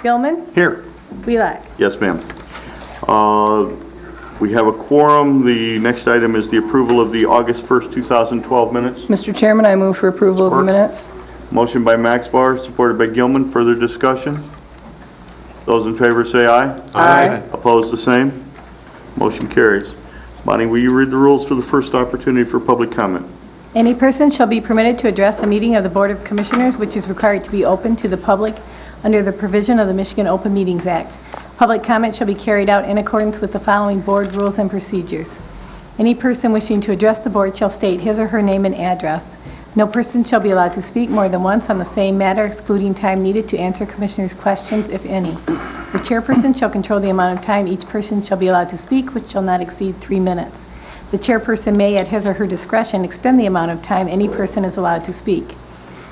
Gilman. Here. Wheelock. Yes, ma'am. We have a quorum. The next item is the approval of the August 1st, 2012 minutes. Mr. Chairman, I move for approval of the minutes. Motion by Maxbar, supported by Gilman. Further discussion? Those in favor say aye. Aye. Opposed, the same. Motion carries. Bonnie, will you read the rules for the first opportunity for public comment? Any person shall be permitted to address a meeting of the Board of Commissioners which is required to be open to the public under the provision of the Michigan Open Meetings Act. Public comment shall be carried out in accordance with the following board rules and procedures. Any person wishing to address the board shall state his or her name and address. No person shall be allowed to speak more than once on the same matter, excluding time needed to answer commissioners' questions, if any. The chairperson shall control the amount of time each person shall be allowed to speak, which shall not exceed 3 minutes. The chairperson may, at his or her discretion, extend the amount of time any person is allowed to speak.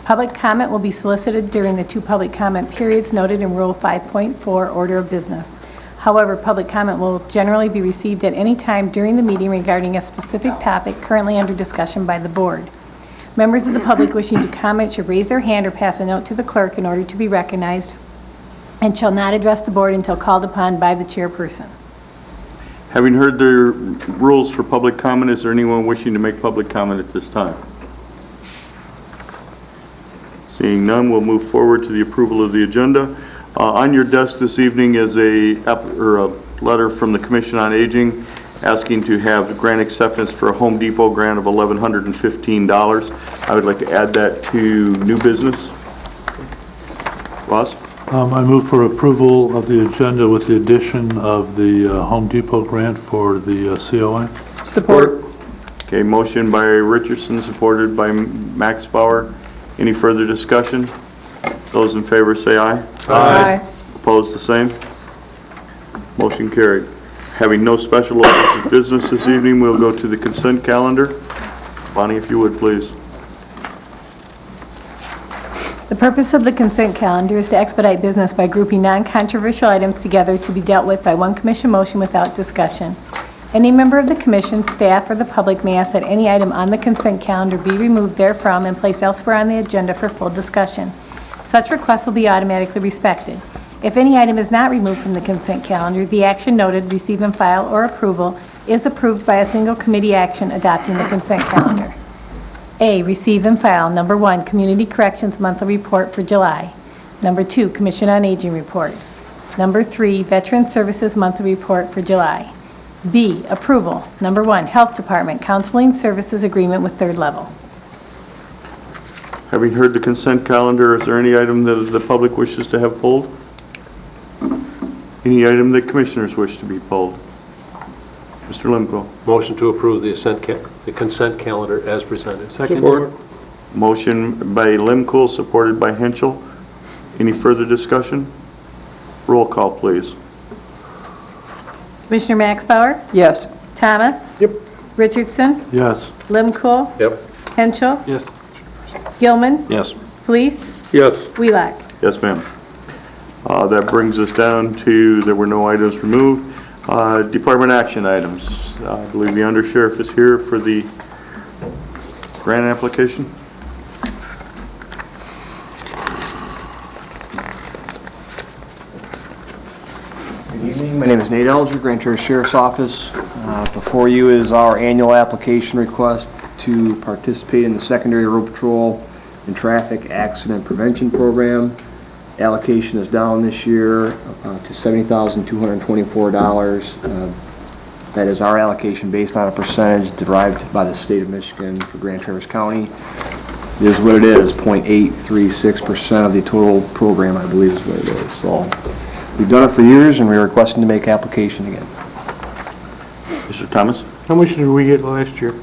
Public comment will be solicited during the 2 public comment periods noted in Rule 5.4, Order of Business. However, public comment will generally be received at any time during the meeting regarding a specific topic currently under discussion by the board. Members of the public wishing to comment should raise their hand or pass a note to the clerk in order to be recognized and shall not address the board until called upon by the chairperson. Having heard the rules for public comment, is there anyone wishing to make public comment at this time? Seeing none, we'll move forward to the approval of the agenda. On your desk this evening is a letter from the Commission on Aging asking to have grant acceptance for a Home Depot grant of $1,115. I would like to add that to new business. Ross? I move for approval of the agenda with the addition of the Home Depot grant for the COA. Support. Okay, motion by Richardson, supported by Max Bauer. Any further discussion? Those in favor say aye. Aye. Opposed, the same. Motion carried. Having no special orders of business this evening, we'll go to the consent calendar. Bonnie, if you would, please. The purpose of the consent calendar is to expedite business by grouping non-controversial items together to be dealt with by one commission motion without discussion. Any member of the commission, staff, or the public may ask that any item on the consent calendar be removed therefrom and placed elsewhere on the agenda for full discussion. Such requests will be automatically respected. If any item is not removed from the consent calendar, the action noted, receive and file, or approval is approved by a single committee action adopting the consent calendar. A, receive and file. Number 1, Community Corrections Monthly Report for July. Number 2, Commission on Aging Report. Number 3, Veteran Services Monthly Report for July. B, approval. Number 1, Health Department Counseling Services Agreement with Third Level. Having heard the consent calendar, is there any item that the public wishes to have pulled? Any item that commissioners wish to be pulled? Mr. Limco. Motion to approve the consent calendar as presented. Support. Motion by Limco, supported by Henschel. Any further discussion? Roll call, please. Commissioner Max Bauer? Yes. Thomas? Yep. Richardson? Yes. Limco? Yep. Henschel? Yes. Gilman? Yes. Fleece? Yes. Wheelock? Yes, ma'am. That brings us down to, there were no items removed. Department action items. I believe the undersheriff is here for the grant application. Good evening. My name is Nate Elger, Grand Terrace Sheriff's Office. Before you is our annual application request to participate in the Secondary Road Patrol and Traffic Accident Prevention Program. Allocation is down this year to $70,224. That is our allocation based on a percentage derived by the state of Michigan for Grand Terrace County. It is what it is, 0.836% of the total program, I believe is what it is. So we've done it for years, and we're requesting to make application again. Mr. Thomas? How much did we get last year?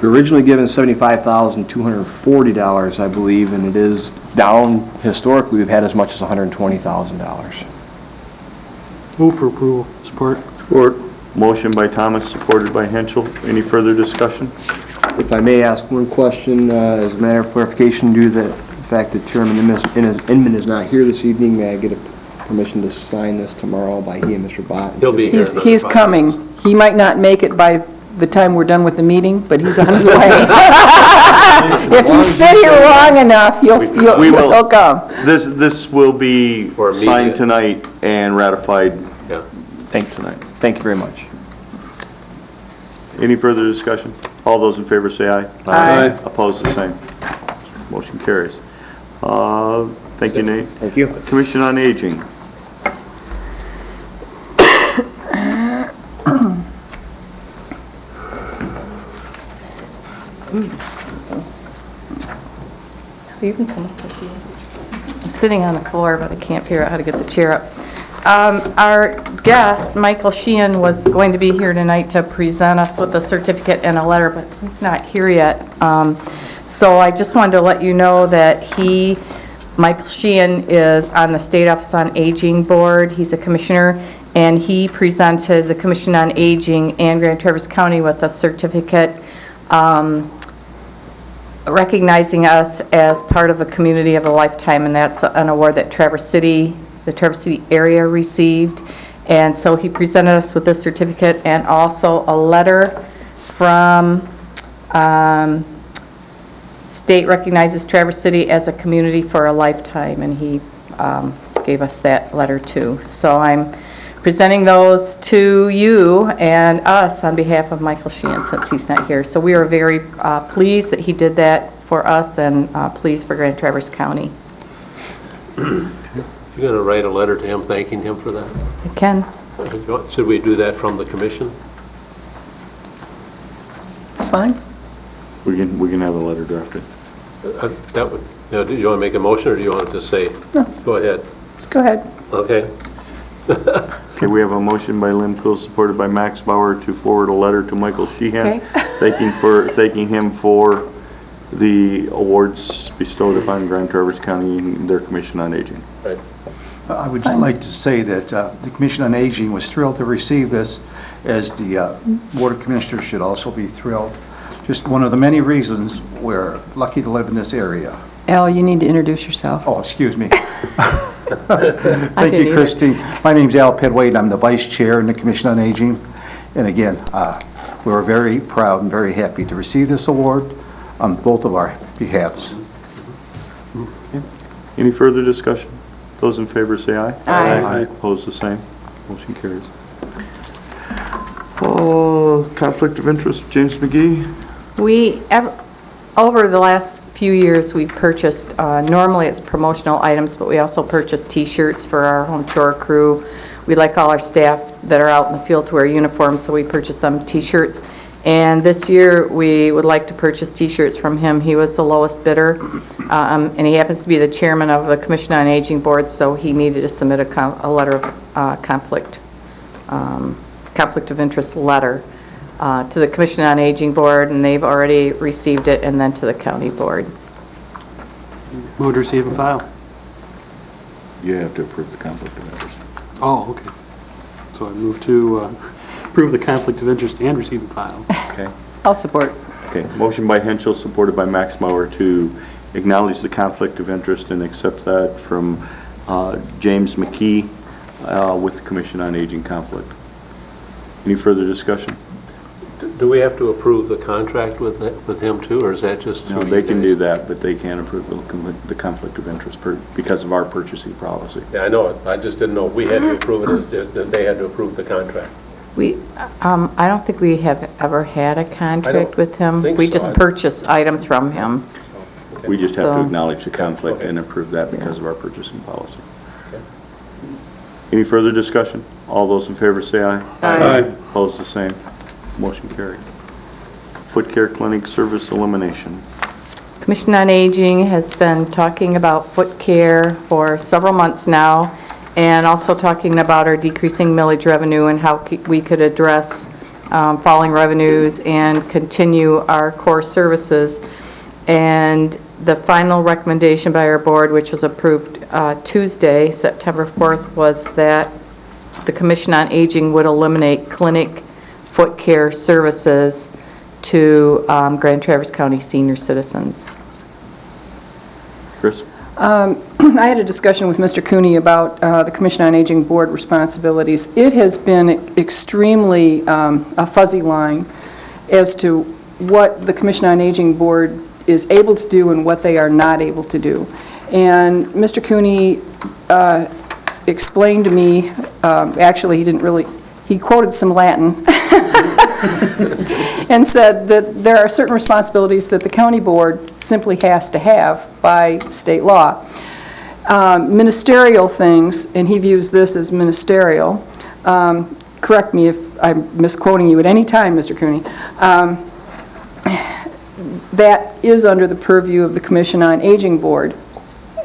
We were originally given $75,240, I believe, and it is down. Historically, we've had as much as $120,000. Move for approval. Support. Support. Motion by Thomas, supported by Henschel. Any further discussion? If I may ask one question, as a matter of clarification, due to the fact that Chairman Inman is not here this evening, may I get a permission to sign this tomorrow by he and Mr. Bott? He'll be here. He's coming. He might not make it by the time we're done with the meeting, but he's on his way. If you sit here long enough, We will. he'll come. This will be For signed immediate. tonight and ratified Yeah. tonight. Thank you very much. Any further discussion? All those in favor say aye. Aye. Opposed, the same. Motion carries. Thank you, Nate. Thank you. Commission on Aging. You can come up with you. I'm sitting on the floor, but I can't figure out how to get the chair up. Our guest, Michael Sheehan, was going to be here tonight to present us with a certificate and a letter, but he's not here yet. So I just wanted to let you know that Michael Sheehan is on the State Office on Aging Board. He's a commissioner, and he presented the Commission on Aging and Grand Traverse County with a certificate recognizing us as part of a community of a lifetime, and that's an award that the Traverse City area received. And so he presented us with this certificate and also a letter from State recognizes Traverse City as a community for a lifetime, and he gave us that letter too. So I'm presenting those to you and us on behalf of Michael Sheehan, since he's not here. So we are very pleased that he did that for us, and pleased for Grand Traverse County. You're going to write a letter to him thanking him for that? I can. Should we do that from the commission? It's fine. We can have a letter drafted. That would, do you want to make a motion, or do you want to say? No. Go ahead. Just go ahead. Okay. Okay, we have a motion by Lim Cool, supported by Max Bauer, to forward a letter to Michael Sheehan, thanking him for the awards bestowed upon Grand Traverse County and their Commission on Aging. Right. I would like to say that the Commission on Aging was thrilled to receive this, as the Board of Commissioners should also be thrilled. Just one of the many reasons we're lucky to live in this area. Al, you need to introduce yourself. Oh, excuse me. Thank didn't you, either. Christine. My name's Al Pedway, and I'm the Vice Chair in the Commission on Aging. And again, we're very proud and very happy to receive this award on both of our behalves. Any further discussion? Those in favor say aye. Aye. Opposed, the same. Motion carries. Conflict of interest, James McGee. Over the last few years, we've purchased, normally it's promotional items, but we also purchase T-shirts for our home chore crew. We like all our staff that are out in the field to wear uniforms, so we purchase some T-shirts. And this year, we would like to purchase T-shirts from him. He was the lowest bidder, and he happens to be the chairman of the Commission on Aging Board, so he needed to submit a letter of conflict of interest letter to the Commission on Aging Board, and they've already received it, and then to the county board. Move to receive and file. You have to approve the conflict of interest. Oh, okay. So I move to approve the conflict of interest and receive and file. Okay. I'll support. Okay. Motion by Henschel, supported by Max Bauer, to acknowledge the conflict of interest and accept that from James McKee with the Commission on Aging conflict. Any further discussion? Do we have to approve the contract with him too, or is that just No, through they you can guys? do that, but they can't approve the conflict of interest because of our purchasing policy. Yeah, I know it. I just didn't know if we had to approve it, or that they had to approve the contract. I don't think we have ever had a contract with him. think We so. just purchase items from him. We just have to So- acknowledge the conflict Okay. and approve that because of our purchasing policy. Any further discussion? All those in favor say aye. Aye. Opposed, the same. Motion carried. Foot Care Clinic service elimination. Commission on Aging has been talking about foot care for several months now, and also talking about our decreasing millage revenue and how we could address falling revenues and continue our core services. And the final recommendation by our board, which was approved Tuesday, September 4th, was that the Commission on Aging would eliminate clinic foot care services to Grand Traverse County senior citizens. Chris? I had a discussion with Mr. Cooney about the Commission on Aging Board responsibilities. It has been extremely a fuzzy line as to what the Commission on Aging Board is able to do and what they are not able to do. And Mr. Cooney explained to me, actually he didn't really, he quoted some Latin and said that there are certain responsibilities that the county board simply has to have by state law. Ministerial things, and he views this as ministerial. Correct me if I'm misquoting you at any time, Mr. Cooney. That is under the purview of the Commission on Aging Board.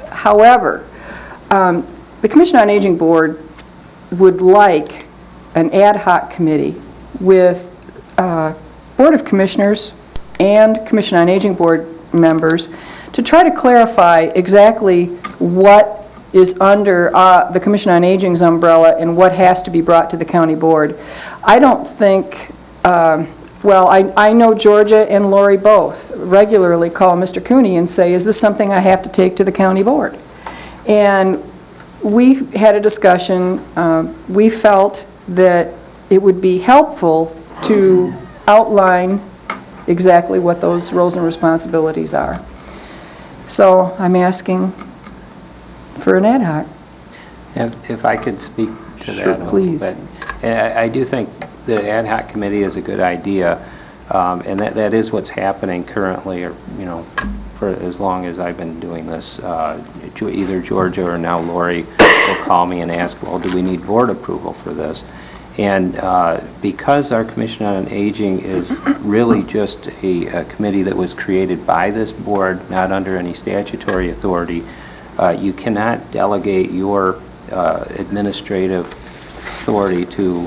However, the Commission on Aging Board would like an ad hoc committee with Board of Commissioners and Commission on Aging Board members to try to clarify exactly what is under the Commission on Aging's umbrella and what has to be brought to the county board. I don't think, well, I know Georgia and Lori both regularly call Mr. Cooney and say, is this something I have to take to the county board? And we had a discussion. We felt that it would be helpful to outline exactly what those roles and responsibilities are. So I'm asking for an ad hoc. If I could speak to Sure, that a little please. bit. I do think the ad hoc committee is a good idea, and that is what's happening currently, or, you know, for as long as I've been doing this. Either Georgia or now Lori will call me and ask, well, do we need board approval for this? And because our Commission on Aging is really just a committee that was created by this board, not under any statutory authority, you cannot delegate your administrative authority to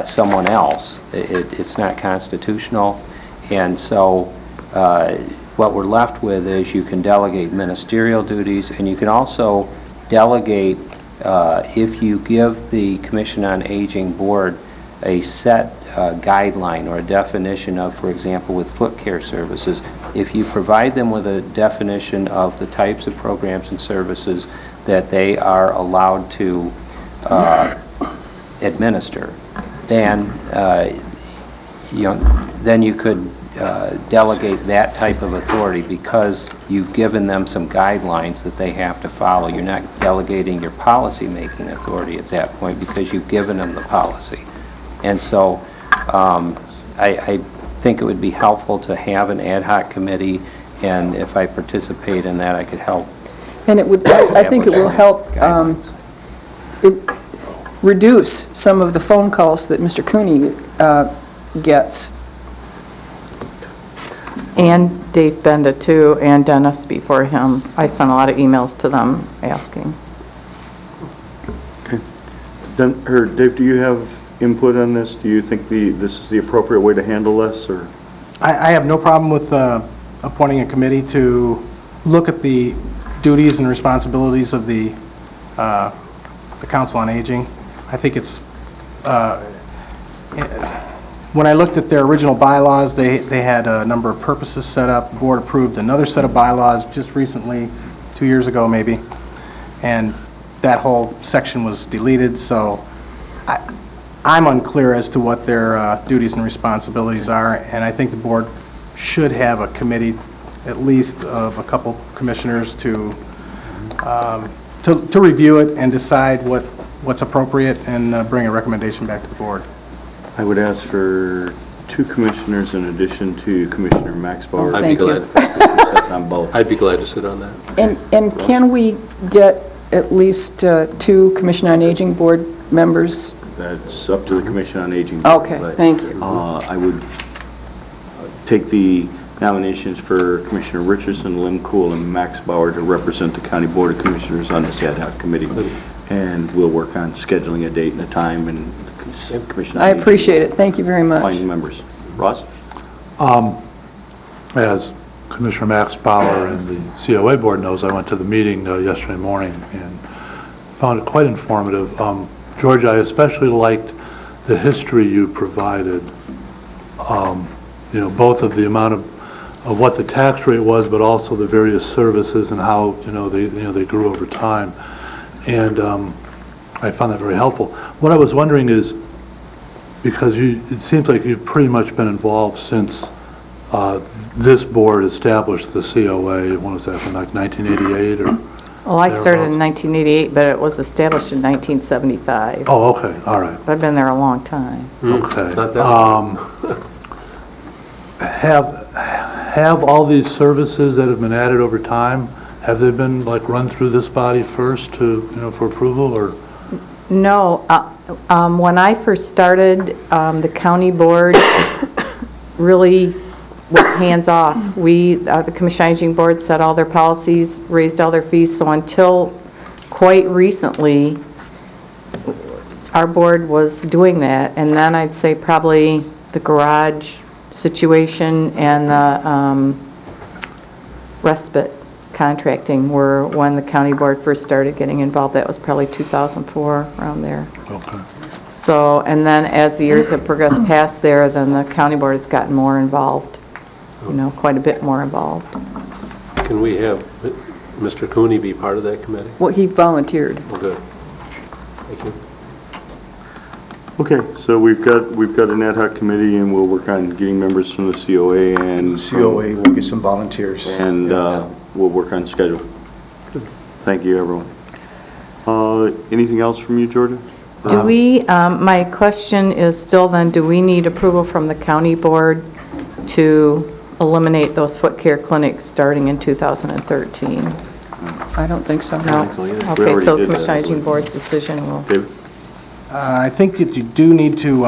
someone else. It's not constitutional, and so what we're left with is you can delegate ministerial duties, and you can also delegate if you give the Commission on Aging Board a set guideline or a definition of, for example, with foot care services, if you provide them with a definition of the types of programs and services that they are allowed to administer, then then you could delegate that type of authority because you've given them some guidelines that they have to follow. You're not delegating your policy-making authority at that point because you've given them the policy. And so I think it would be helpful to have an ad hoc committee, and if I participate in that, I could help. And it would, I think it will help reduce some of the phone calls that Mr. Cooney gets. And Dave Benda, too, and Dennis before him. I sent a lot of emails to them asking. Dave, do you have input on this? Do you think this is the appropriate way to handle this, or? I have no problem with appointing a committee to look at the duties and responsibilities of the Council on Aging. I think it's, when I looked at their original bylaws, they had a number of purposes set up. The board approved another set of bylaws just recently, 2 years ago maybe, and that whole section was deleted, so I'm unclear as to what their duties and responsibilities are, and I think the board should have a committee, at least of a couple commissioners to review it and decide what's appropriate and bring a recommendation back to the board. I would ask for 2 commissioners in addition to Commissioner Max Bauer. I'd be glad. On both. I'd be glad to sit on that. And can we get at least 2 Commission on Aging Board members? That's up to the Commission on Aging. Okay, but, thank you. I would take the nominations for Commissioner Richardson, Lim Cool, and Max Bauer to represent the County Board of Commissioners on this ad hoc committee. And we'll work on scheduling a date and a time, and the Commission on I Aging appreciate it. Thank you very much. Finding members. Ross? As Commissioner Max Bauer and the COA Board knows, I went to the meeting yesterday morning and found it quite informative. George, I especially liked the history you provided, both of the amount of what the tax rate was, but also the various services and how, they grew over time. And I found that very helpful. What I was wondering is, because it seems like you've pretty much been involved since this board established the COA, when was that, from like 1988 or? Well, I started in thereabouts? 1988, but it was established in 1975. Oh, okay, all right, I've been there a long time. okay. Not that long. Have all these services that have been added over time, have they been like run through this body first to, for approval, or? No, when I first started, the county board really was hands-off. The Commission on Aging Board set all their policies, raised all their fees, so until quite recently, our board was doing that. And then I'd say probably the garage situation and the respite contracting were when the county board first started getting involved. That was probably 2004, around there. Okay. So, and then as the years have progressed past there, then the county board has gotten more involved, quite a bit more involved. Can we have Mr. Cooney be part of that committee? Well, he volunteered. Well, good. Thank you. Okay, so we've got an ad hoc committee, and we'll work on getting members from the COA and COA will get some volunteers. and we'll work on schedule. Thank you, everyone. Anything else from you, Jordan? Do we, my question is still then, do we need approval from the county board to eliminate those foot care clinics starting in 2013? I don't think so. No? We Okay, already so did that, Commission on I Aging believe. Board's decision will... David? I think that you do need to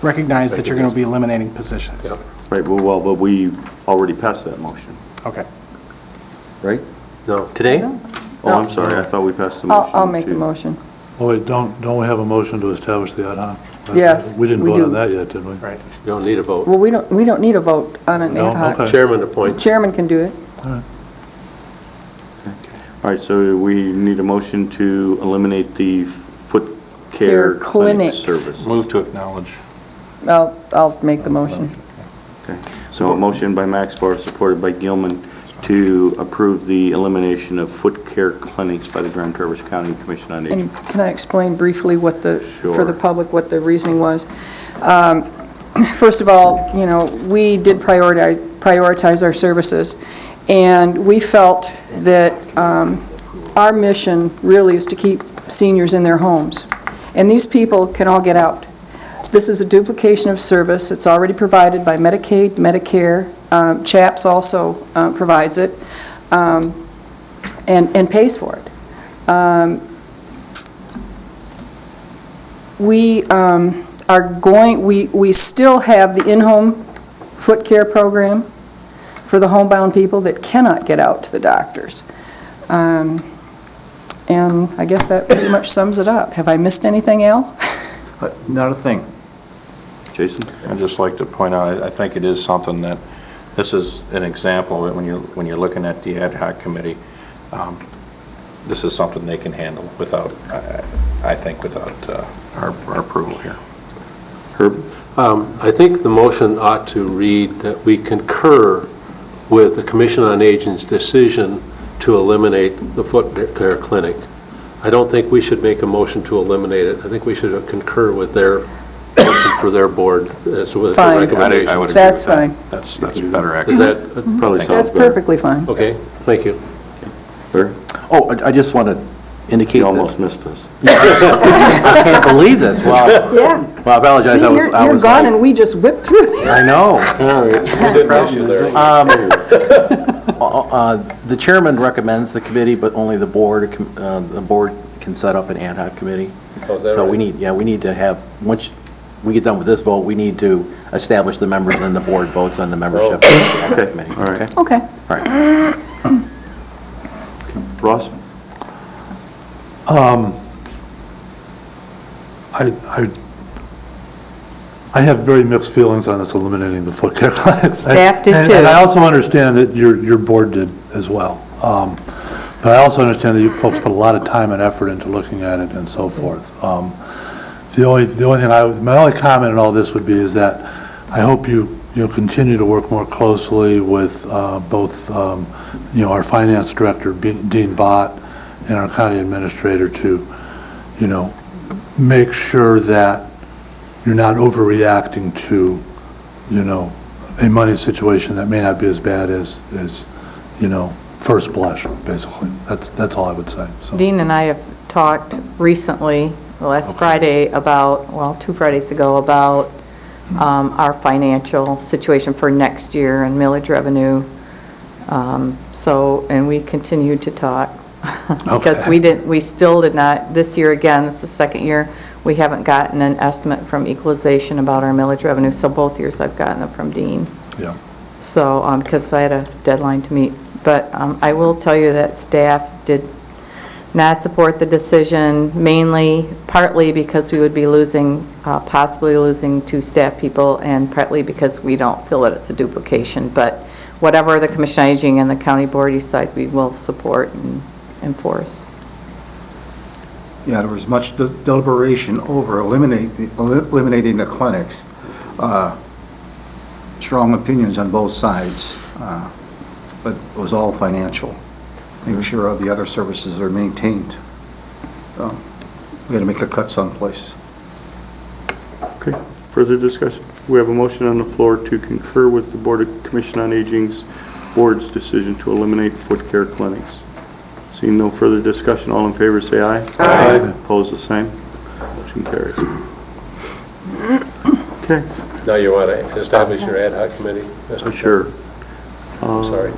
recognize that you're going to be eliminating positions. Yep. Right, well, but we already passed that motion, Okay. right? No. Today? Oh, I'm sorry, I thought we passed the motion. I'll make the to- motion. Oh, wait, don't we have a motion to establish the ad hoc? Yes, We didn't we vote do. on that yet, did we? Right. You don't need a vote. Well, we don't need a vote on an No? ad hoc. Okay. Chairman appoints. Chairman can do it. All right, so we need a motion to eliminate the foot care Care clinic clinics. services. Move to acknowledge. I'll make the motion. Okay. So a motion by Max Barr, supported by Gilman, to approve the elimination of foot care clinics by the Grand Traverse County Commission on Aging. And can I explain briefly what for Sure. the public, what the reasoning was? First of all, we did prioritize our services, and we felt that our mission really is to keep seniors in their homes. And these people can all get out. This is a duplication of service. It's already provided by Medicaid, Medicare. CHAPS also provides it and pays for it. We still have the in-home foot care program for the homebound people that cannot get out to the doctors. And I guess that pretty much sums it up. Have I missed anything, Al? Not a thing. Jason? I'd just like to point out, I think it is something that, this is an example that when you're looking at the ad hoc committee, this is something they can handle without, I think, without our approval here. Herb? I think the motion ought to read that we concur with the Commission on Aging's decision to eliminate the foot care clinic. I don't think we should make a motion to eliminate it. I think we should concur with their motion for their board as with the Fine. recommendation. I would agree That's with that. fine. That's better, Is actually. that, Probably That's sounds That's better. perfectly fine. okay, thank you. Larry? Oh, I just want to indicate You that almost missed us. I can't believe this. Wow. Yeah. Well, I apologize. See, I you're was gone like- and we just whipped through there. I know. All right. We did miss you there. The chairman recommends the committee, but only the board can set up an ad hoc committee. Oh, is that So right? we need to have, once we get done with this vote, we need to establish the members and the board votes on the membership of the ad hoc Okay, committee. all right. Okay. All right. Ross? I have very mixed feelings on this eliminating the foot care clinics. Staff did And too. I also understand that your board did as well. But I also understand that you folks put a lot of time and effort into looking at it and so forth. The only thing my only comment on all this would be is that I hope you continue to work more closely with both, our finance director, Dean Bott, and our county administrator to, make sure that you're not overreacting to, a money situation that may not be as bad as first blush, basically. That's all I would say. So. Dean and I have talked recently, last Friday, about, 2 Fridays ago, about our financial situation for next year and millage revenue. And we continued to talk. Because we still did not, this year again, this is the second year, we haven't gotten an estimate from equalization about our millage revenue, so both years I've gotten it from Dean. Yeah. So, because I had a deadline to meet. But I will tell you that staff did not support the decision, partly because we would be possibly losing 2 staff people, and partly because we don't feel that it's a duplication. But whatever the Commission on Aging and the county board decide, we will support and enforce. Yeah, there was much deliberation over eliminating the clinics. Strong opinions on both sides, but it was all financial. Making sure all the other services are maintained. We got to make a cut someplace. Okay, further discussion? We have a motion on the floor to concur with the Board of Commission on Aging's board's decision to eliminate foot care clinics. Seeing no further discussion, all in favor say aye. Aye. Opposed, the same. Motion carries. Okay. Now you want to establish your ad hoc committee? Mr. Sure. I'm sorry.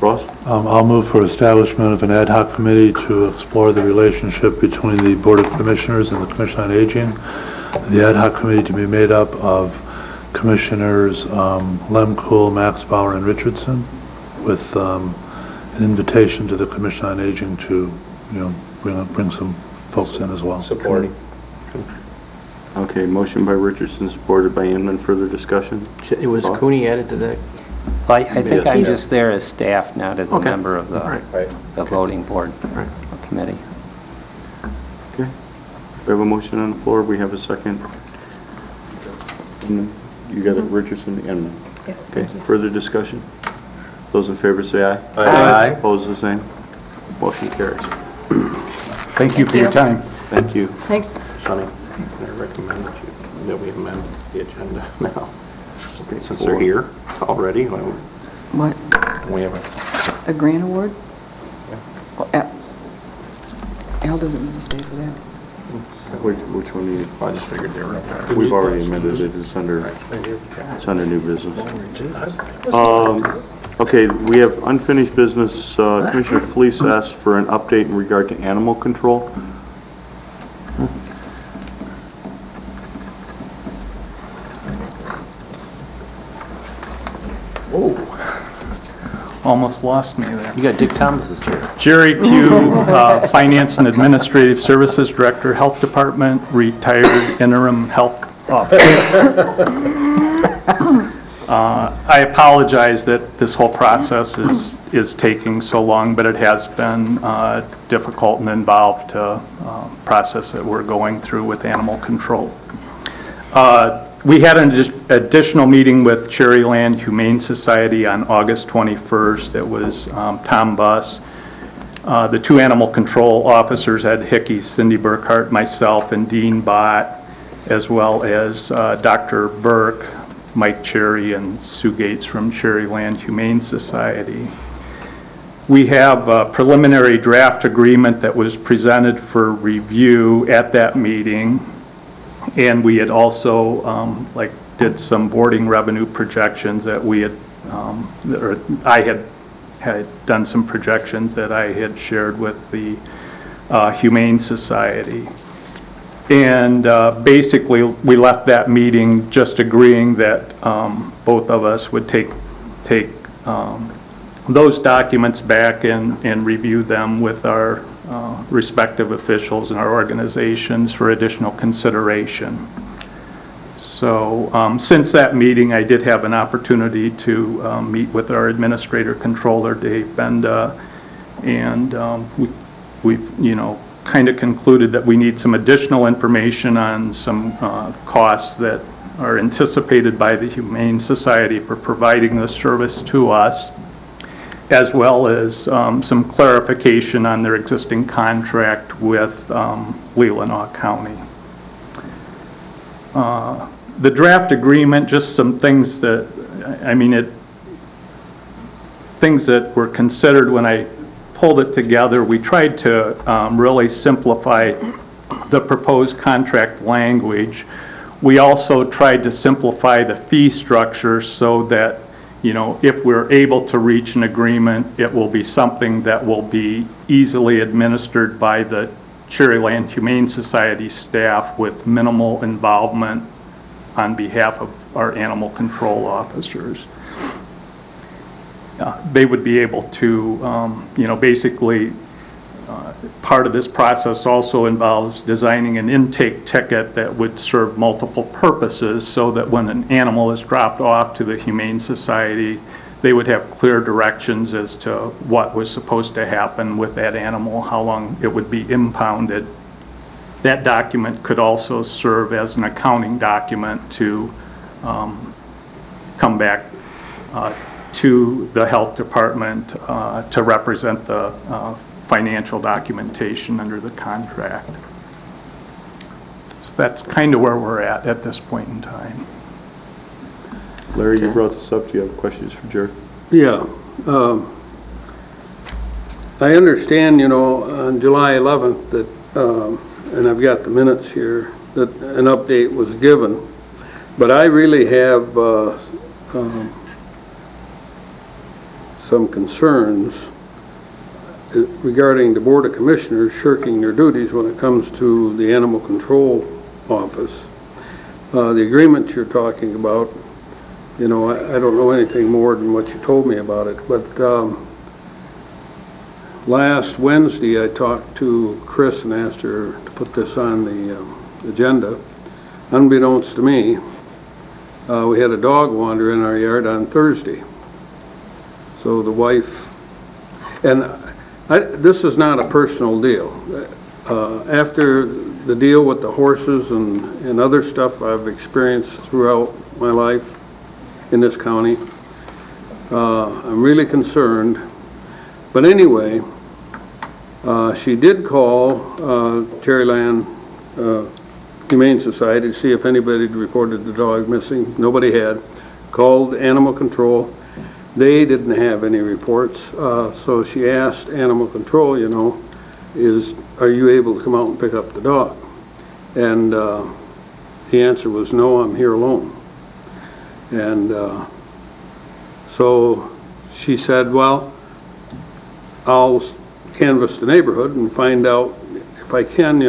Ross? I'll move for establishment of an ad hoc committee to explore the relationship between the Board of Commissioners and the Commission on Aging. The ad hoc committee to be made up of Commissioners Lemkool, Max Bauer, and Richardson, with an invitation to the Commission on Aging to, bring some folks in as well. Support. Okay, motion by Richardson, supported by Inman. Further discussion? Was Cooney added to that? Well, I think I'm just there as staff, not as a member of the Right. the voting board committee. Okay. We have a motion on the floor. We have a second. Inman. You got it, Richardson, Inman. Yes, Okay, thank you. further discussion? Those in favor say aye. Aye. Opposed, the same. Motion carries. Thank you for your time. Thank you. Thanks. Sonny, I recommend that we amend the agenda now. Since they're here already, What, we have a grant award? Well, Al doesn't need to stay for that. Which one do you? I just figured they were up there. We've already amended it. It's under new business. Okay, we have unfinished business. Commissioner Fleece asked for an update in regard to animal control. Almost lost me there. You got Dick Thomas as chair. Jerry Pugh, Finance and Administrative Services Director, Health Department, retired interim health officer. I apologize that this whole process is taking so long, but it has been difficult and involved process that we're going through with animal control. We had an additional meeting with Cherryland Humane Society on August 21st. It was Tom Buss, the 2 animal control officers, Ed Hickey, Cindy Burkhart, myself, and Dean Bott, as well as Dr. Burke, Mike Cherry, and Sue Gates from Cherryland Humane Society. We have a preliminary draft agreement that was presented for review at that meeting. And we had also, did some boarding revenue projections that we had, or I had done some projections that I had shared with the Humane Society. And basically, we left that meeting just agreeing that both of us would take those documents back and review them with our respective officials and our organizations for additional consideration. So since that meeting, I did have an opportunity to meet with our Administrator Controller, Dave Benda, and we've kind of concluded that we need some additional information on some costs that are anticipated by the Humane Society for providing this service to us, as well as some clarification on their existing contract with Leelanau County. the draft agreement, just some things that, things that were considered when I pulled it together. We tried to really simplify the proposed contract language. We also tried to simplify the fee structure so that, if we're able to reach an agreement, it will be something that will be easily administered by the Cherryland Humane Society staff with minimal involvement on behalf of our animal control officers. They would be able to, basically, part of this process also involves designing an intake ticket that would serve multiple purposes so that when an animal is dropped off to the Humane Society, they would have clear directions as to what was supposed to happen with that animal, how long it would be impounded. That document could also serve as an accounting document to come back to the health department to represent the financial documentation under the contract. So that's kind of where we're at this point in time. Larry, you brought this up. Do you have questions for Jared? Yeah. I understand, on July 11th that, and I've got the minutes here, that an update was given. But I really have some concerns regarding the Board of Commissioners shirking their duties when it comes to the Animal Control Office. The agreement you're talking about, I don't know anything more than what you told me about it, but last Wednesday I talked to Chris and asked her to put this on the agenda. Unbeknownst to me, we had a dog wander in our yard on Thursday. So the wife, and this is not a personal deal. After the deal with the horses and other stuff I've experienced throughout my life in this county, I'm really concerned. But anyway, she did call Cherryland Humane Society to see if anybody had reported the dog missing. Nobody had. Called Animal Control. They didn't have any reports, so she asked Animal Control, are you able to come out and pick up the dog? And the answer was, no, I'm here alone. And so she said, well, I'll canvass the neighborhood and find out if I can,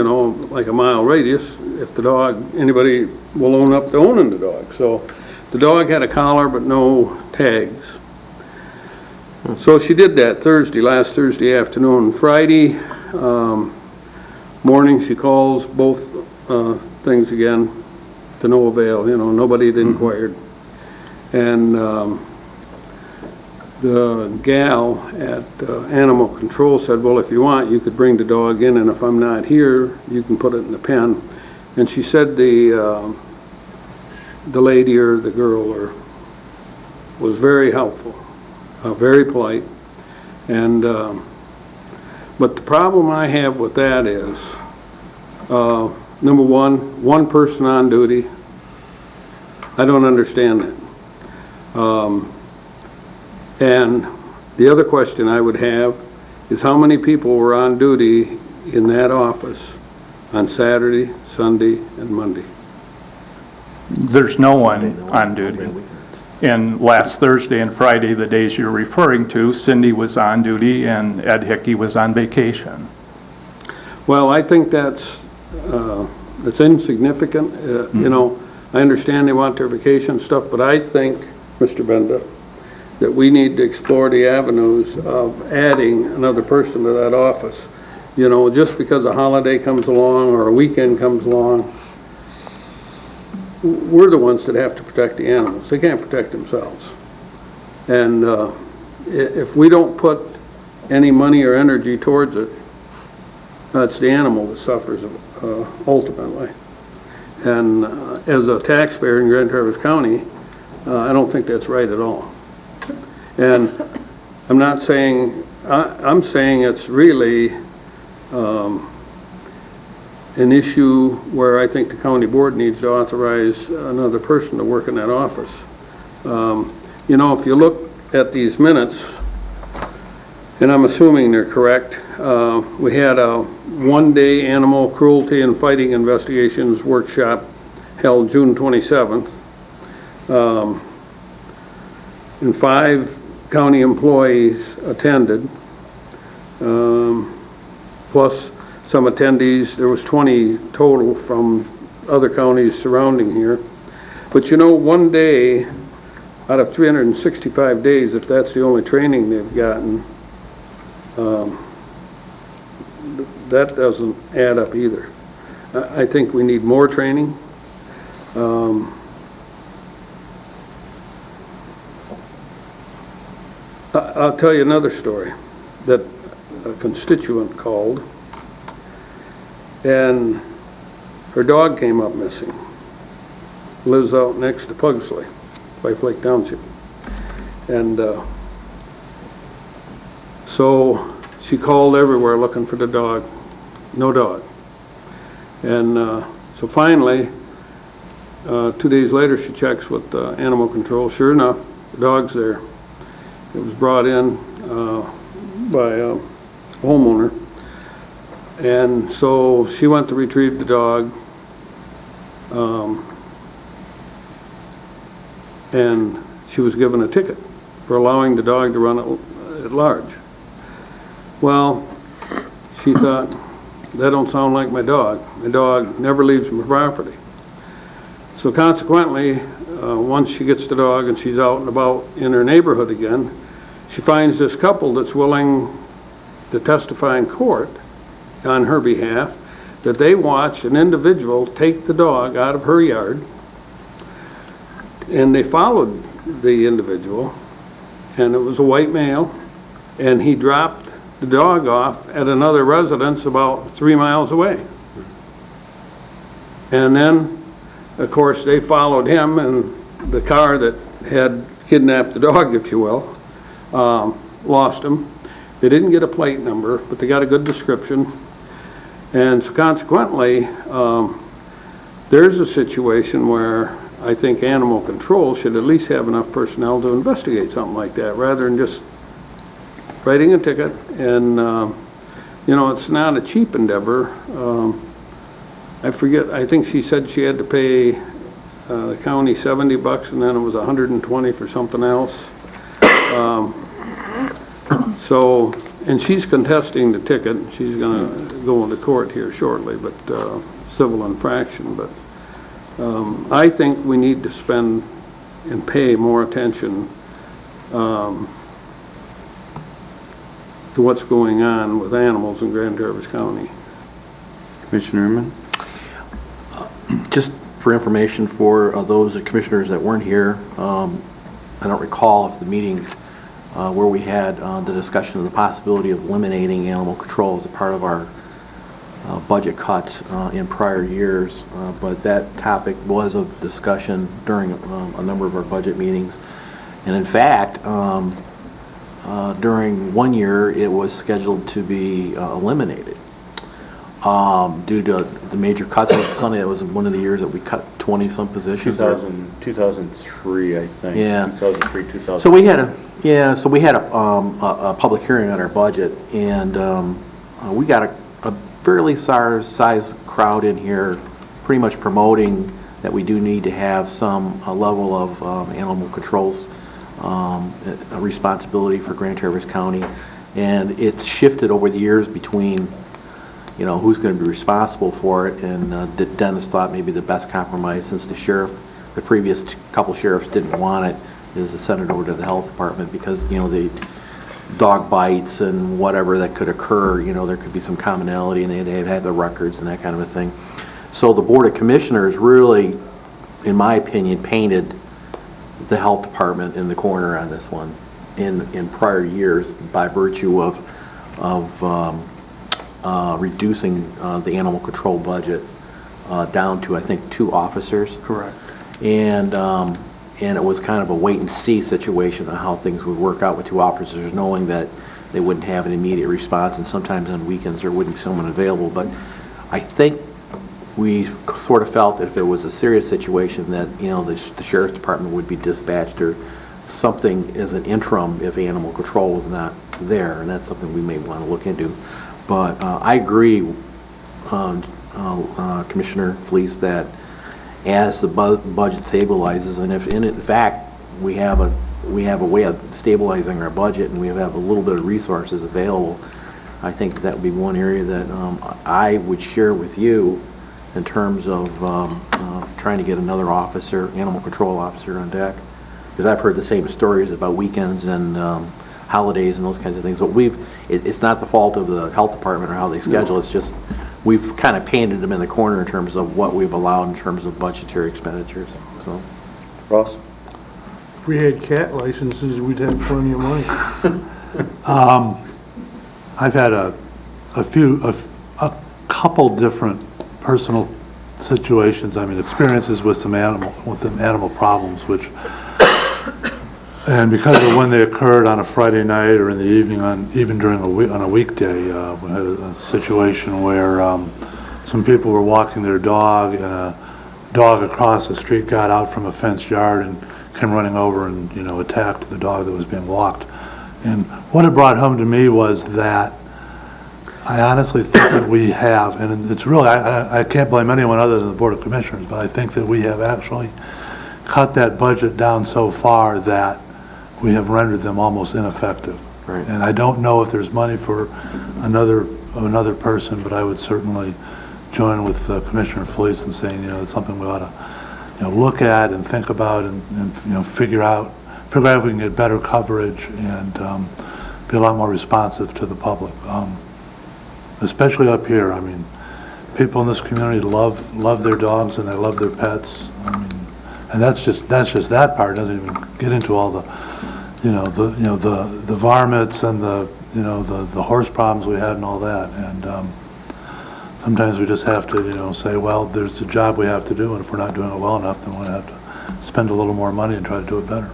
like a mile radius, if anybody will own up to owning the dog. So the dog had a collar but no tags. So she did that last Thursday afternoon. Friday morning, she calls both things again to no avail. Nobody had inquired. And the gal at Animal Control said, well, if you want, you could bring the dog in, and if I'm not here, you can put it in the pen. And she said the lady or the girl was very helpful. Very polite, and but the problem I have with that is, number one person on duty. I don't understand that. And the other question I would have is how many people were on duty in that office on Saturday, Sunday, and Monday? There's no one on duty. And last Thursday and Friday, the days you're referring to, Cindy was on duty and Ed Hickey was on vacation. Well, I think that's insignificant. I understand they want their vacation stuff, but I think, Mr. Benda, that we need to explore the avenues of adding another person to that office. Just because a holiday comes along or a weekend comes along, we're the ones that have to protect the animals. They can't protect themselves. And if we don't put any money or energy towards it, it's the animal that suffers ultimately. And as a taxpayer in Grand Traverse County, I don't think that's right at all. And I'm saying it's really an issue where I think the county board needs to authorize another person to work in that office. You know, if you look at these minutes, and I'm assuming they're correct, we had a one-day animal cruelty and fighting investigations workshop held June 27th. And 5 county employees attended, plus some attendees. There was 20 total from other counties surrounding here. But you know, one day out of 365 days, if that's the only training they've gotten, that doesn't add up either. I think we need more training. I'll tell you another story that a constituent called, and her dog came up missing. Lives out next to Pugsley, Fife Lake Township. And so she called everywhere looking for the dog. No dog. And so finally, 2 days later, she checks with animal control. Sure enough, the dog's there. It was brought in by a homeowner. And so she went to retrieve the dog. And she was given a ticket for allowing the dog to run at large. Well, she thought, that don't sound like my dog. My dog never leaves my property. So consequently, once she gets the dog and she's out and about in her neighborhood again, she finds this couple that's willing to testify in court on her behalf that they watched an individual take the dog out of her yard, and they followed the individual, and it was a white male, and he dropped the dog off at another residence about 3 miles away. And then, of course, they followed him, and the car that had kidnapped the dog, if you will, lost him. They didn't get a plate number, but they got a good description. And so consequently, there's a situation where I think animal control should at least have enough personnel to investigate something like that, rather than just writing a ticket. And, you know, it's not a cheap endeavor. I forget, I think she said she had to pay the county $70, and then it was $120 for something else. So, and she's contesting the ticket. She's going to go into court here shortly, but civil infraction. But I think we need to spend and pay more attention to what's going on with animals in Grand Traverse County. Commissioner Inman? Just for information for those commissioners that weren't here, I don't recall if the meeting where we had the discussion of the possibility of eliminating animal control as a part of our budget cuts in prior years, but that topic was of discussion during a number of our budget meetings. And in fact, during one year, it was scheduled to be eliminated due to the major cuts. Sunday, it was one of the years that we cut 20-some positions. 2003, I think. Yeah. 2003, 2004. So we had a public hearing on our budget, and we got a fairly sized crowd in here, pretty much promoting that we do need to have some level of animal controls responsibility for Grand Traverse County, and it's shifted over the years between, you know, who's going to be responsible for it, and Dennis thought maybe the best compromise, since the previous couple sheriffs didn't want it, is to send it over to the health department, because, you know, the dog bites and whatever that could occur, you know, there could be some commonality, and they have the records and that kind of a thing. So the Board of Commissioners really, in my opinion, painted the health department in the corner on this one in prior years by virtue of reducing the animal control budget down to, I think, 2 officers. Correct. And it was kind of a wait-and-see situation on how things would work out with 2 officers, knowing that they wouldn't have an immediate response, and sometimes on weekends there wouldn't be someone available. But I think we sort of felt that if it was a serious situation that, the sheriff's department would be dispatched or something as an interim if animal control was not there, and that's something we may want to look into. But I agree, Commissioner Fleece, that as the budget stabilizes, and if in fact we have a way of stabilizing our budget and we have a little bit of resources available, I think that would be one area that I would share with you in terms of trying to get another officer, animal control officer on deck. Because I've heard the same stories about weekends and holidays and those kinds of things. But it's not the fault of the health department or how they schedule. It's just we've kind of painted them in the corner in terms of what we've allowed in terms of budgetary expenditures. So, Ross? If we had cat licenses, we'd have plenty of money. I've had a couple different personal situations, experiences with some animal problems, and because of when they occurred on a Friday night or in the evening, even during on a weekday, we had a situation where some people were walking their dog, and a dog across the street got out from a fenced yard and came running over and attacked the dog that was being walked. And what it brought home to me was that I honestly think that we have, and it's really, I can't blame anyone other than the Board of Commissioners, but I think that we have actually cut that budget down so far that we have rendered them almost ineffective. Right. And I don't know if there's money for another person, but I would certainly join with Commissioner Fleece in saying, it's something we ought to, look at and think about and figure out if we can get better coverage and be a lot more responsive to the public. Especially up here, people in this community love their dogs and they love their pets. And that's just that part. It doesn't even get into all the varmints and the horse problems we had and all that. And sometimes we just have to say, well, there's a job we have to do, and if we're not doing it well enough, then we're going to have to spend a little more money and try to do it better.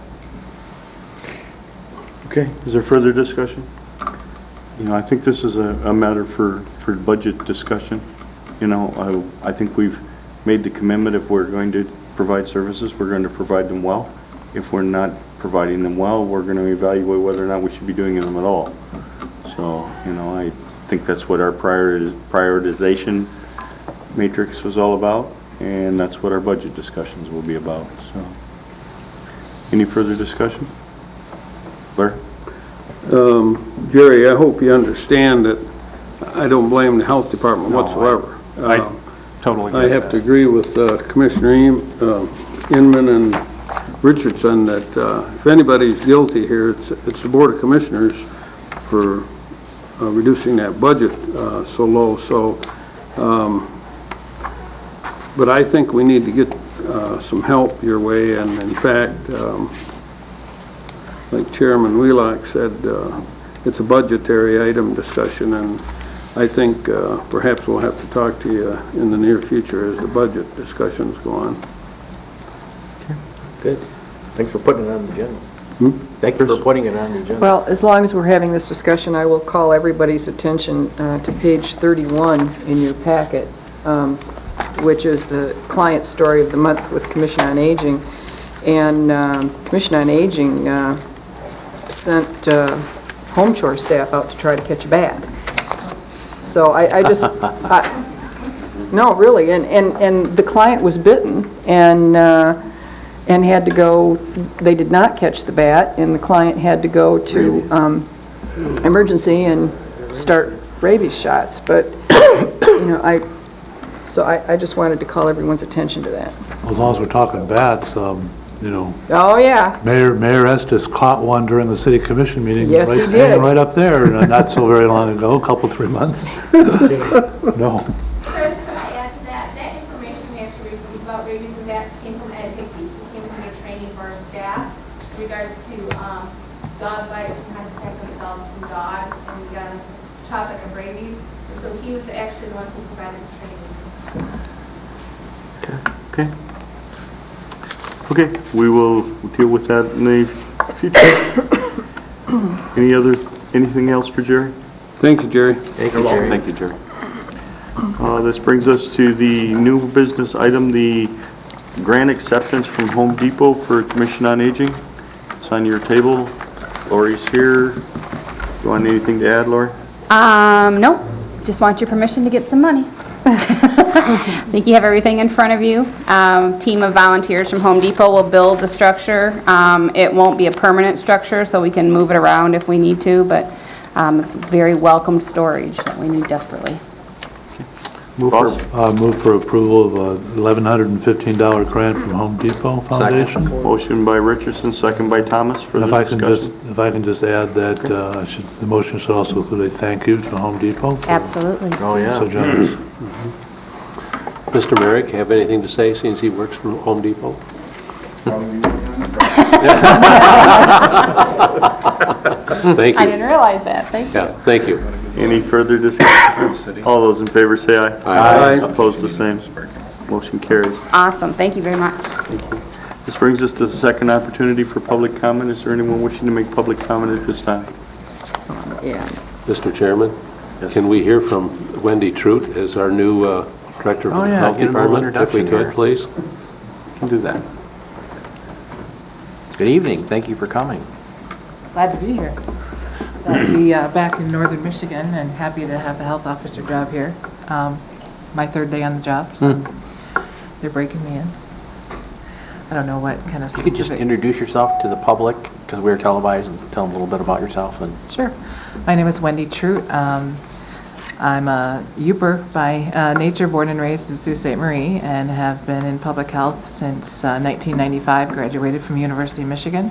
Okay, is there further discussion? I think this is a matter for budget discussion. I think we've made the commitment, if we're going to provide services, we're going to provide them well. If we're not providing them well, we're going to evaluate whether or not we should be doing them at all. So, I think that's what our prioritization matrix was all about, and that's what our budget discussions will be about. So, any further discussion? Blair? Jerry, I hope you understand that I don't blame the health department whatsoever. I totally get I have to agree with Commissioner Inman and Richardson that if anybody's guilty here, it's the Board of Commissioners for reducing that budget so low. So, but I think we need to get some help your way, and in fact, like Chairman Wheelock said, it's a budgetary item discussion, and I think perhaps we'll have to talk to you in the near future as the budget discussions go on. Good. Thanks for putting it on the agenda. Thank you for putting it on the agenda. Well, as long as we're having this discussion, I will call everybody's attention to page 31 in your packet, which is the client story of the month with Commission on Aging. And Commission on Aging sent home chore staff out to try to catch a bat. So I just, no, really, and the client was bitten and had to go, they did not catch the bat, and the client had to go to emergency and start rabies shots. But, I just wanted to call everyone's attention to that. As long as we're talking bats, Oh, yeah. Mayor Estes caught one during the city commission meeting. Yes, he did. Hanging right up there, not so very long ago, a couple, 3 months. No. Chris, could I add to that? That information we actually received about rabies and bats came from Ed Hickey. He came from their training for our staff in regards to dog bites and how to protect themselves from dogs and the topic of rabies. And so he was actually the one who provided the training. Okay. Okay, we will deal with that in the future. Anything else for Jerry? Thank you, Jerry. Thank you, Jerry. Thank you, Jerry. This brings us to the new business item, the grant acceptance from Home Depot for Commission on Aging. It's on your table. Lori's here. You want anything to add, Lori? Nope. Just want your permission to get some money. I think you have everything in front of you. Team of volunteers from Home Depot will build the structure. It won't be a permanent structure, so we can move it around if we need to, but it's very welcomed storage that we need desperately. Move for approval of a $1,115 grant from Home Depot Foundation. Motion by Richardson, second by Thomas. For And the if discussion. I can just add that the motion should also include a thank you to Home Depot. Absolutely. Oh, yeah. So generous. Mr. Merrick, have anything to say since he works for Home Depot? Thank I you. didn't realize that. Thank you. Yeah, thank you. Any further discussion? All those in favor say aye. Aye. Opposed, the same. Motion carries. Awesome. Thank you very much. This brings us to the second opportunity for public comment. Is there anyone wishing to make public comment at this time? Mr. Chairman, can we hear from Wendy Trout as our new Director of the Health get a little Department, if we introduction could, here. please? Can do that. Good evening, thank you for coming. Glad to be here. Glad to be back in northern Michigan and happy to have the health officer job here. My third day on the job, so they're breaking me in. I don't know what kind of You could just specific... introduce yourself to the public, because we're televised, and tell them a little bit about yourself. And Sure. My name is Wendy Trout. I'm a Yooper by nature, born and raised in Sault Ste. Marie, and have been in public health since 1995, graduated from University of Michigan.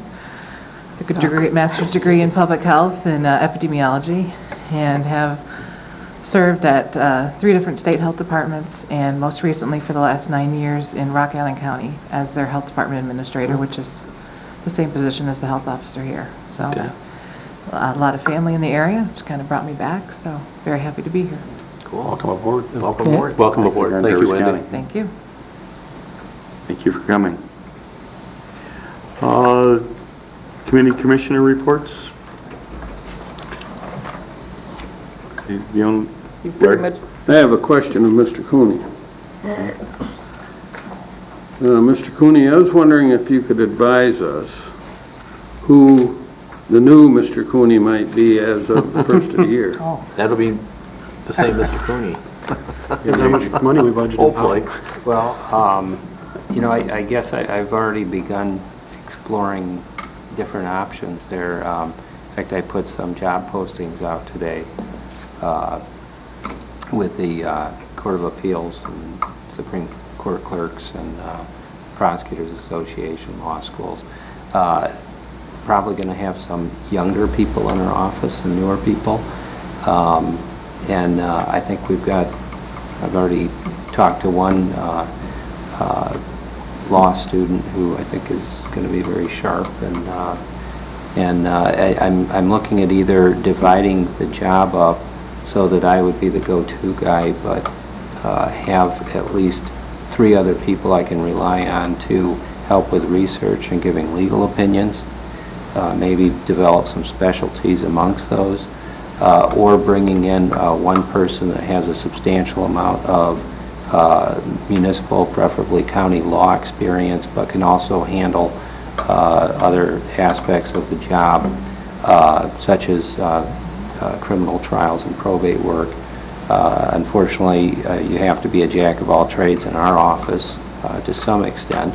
Took a master's degree in public health and epidemiology, and have served at 3 different state health departments, and most recently for the last 9 years in Rock Island County as their health department administrator, which is the same position as the health officer here. So a lot of family in the area, which kind of brought me back, so very happy to be here. cool. Welcome aboard. Welcome aboard. Welcome aboard. Thank you, Wendy. Thank you. Thank you for coming. Committee commissioner reports? Okay, the only- I have a question of Mr. Cooney. Mr. Cooney, I was wondering if you could advise us who the new Mr. Cooney might be as of the first of the year. That'll be the same Mr. Cooney. How much money we budgeted? Hopefully. Well, I guess I've already begun exploring different options there. In fact, I put some job postings out today with the Court of Appeals and Supreme Court clerks and Prosecutors Association, law schools. Probably going to have some younger people in our office and newer people. And I think I've already talked to one law student who I think is going to be very sharp, and I'm looking at either dividing the job up so that I would be the go-to guy, but have at least 3 other people I can rely on to help with research and giving legal opinions, maybe develop some specialties amongst those, or bringing in one person that has a substantial amount of municipal, preferably county law experience, but can also handle other aspects of the job, such as criminal trials and probate work. Unfortunately, you have to be a jack of all trades in our office to some extent,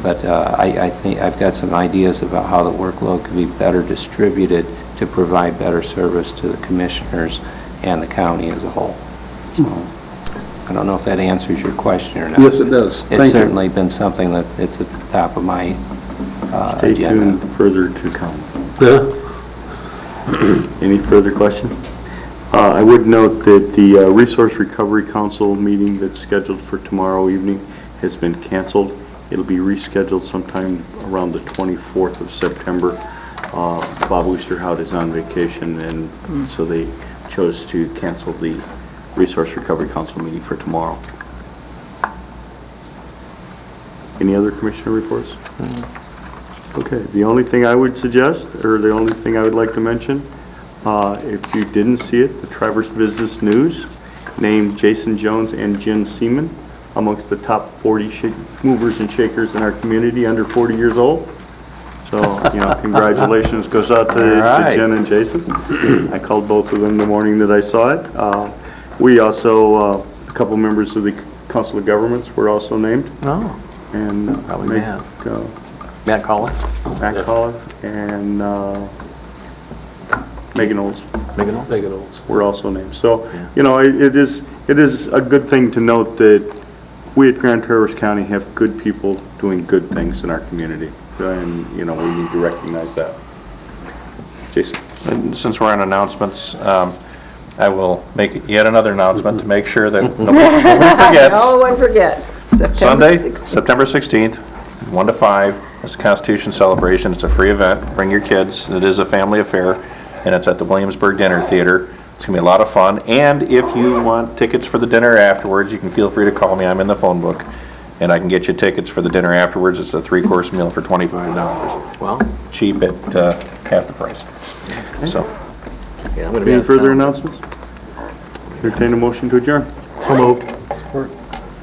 but I think I've got some ideas about how the workload could be better distributed to provide better service to the commissioners and the county as a whole. So, I don't know if that answers your question or not. Yes, it does. Thank you. It's certainly been something that it's at the top of my Stay agenda. tuned further to come. Any further questions? I would note that the Resource Recovery Council meeting that's scheduled for tomorrow evening has been canceled. It'll be rescheduled sometime around the 24th of September. Bob Oosterhout is on vacation, and so they chose to cancel the Resource Recovery Council meeting for tomorrow. Any other commissioner reports? Okay, the only thing I would suggest, or the only thing I would like to mention, if you didn't see it, the Traverse Business News named Jason Jones and Jen Seaman amongst the top 40 movers and shakers in our community under 40 years old. So, congratulations goes out to Jen and Jason. I called both of them the morning that I saw it. We also, a couple members of the Council of Governments were also named. Oh, And probably Matt Collar. Matt Collar and Megan Olds. Megan Olds. Were also named. So, it is a good thing to note that we at Grand Traverse County have good people doing good things in our community. And, we need to recognize that. Jason? And since we're on announcements, I will make yet another announcement to make sure that nobody forgets. No one forgets. Sunday, September 16th, 1 to 5, it's the Constitution Celebration. It's a free event. Bring your kids. It is a family affair, and it's at the Williamsburg Dinner Theater. It's going to be a lot of fun. And if you want tickets for the dinner afterwards, you can feel free to call me. I'm in the phone book, and I can get you tickets for the dinner afterwards. It's a 3-course meal for $25. Well, cheap at half the price. So, yeah, I'm going to be Any further announcements? Entertain a motion to adjourn. So moved.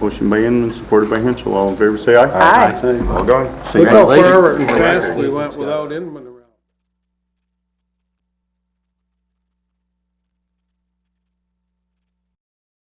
Motion by Inman, supported by Henschel. All in favor, say aye. Aye. All gone. see you Look how guys. far and fast we went without Inman.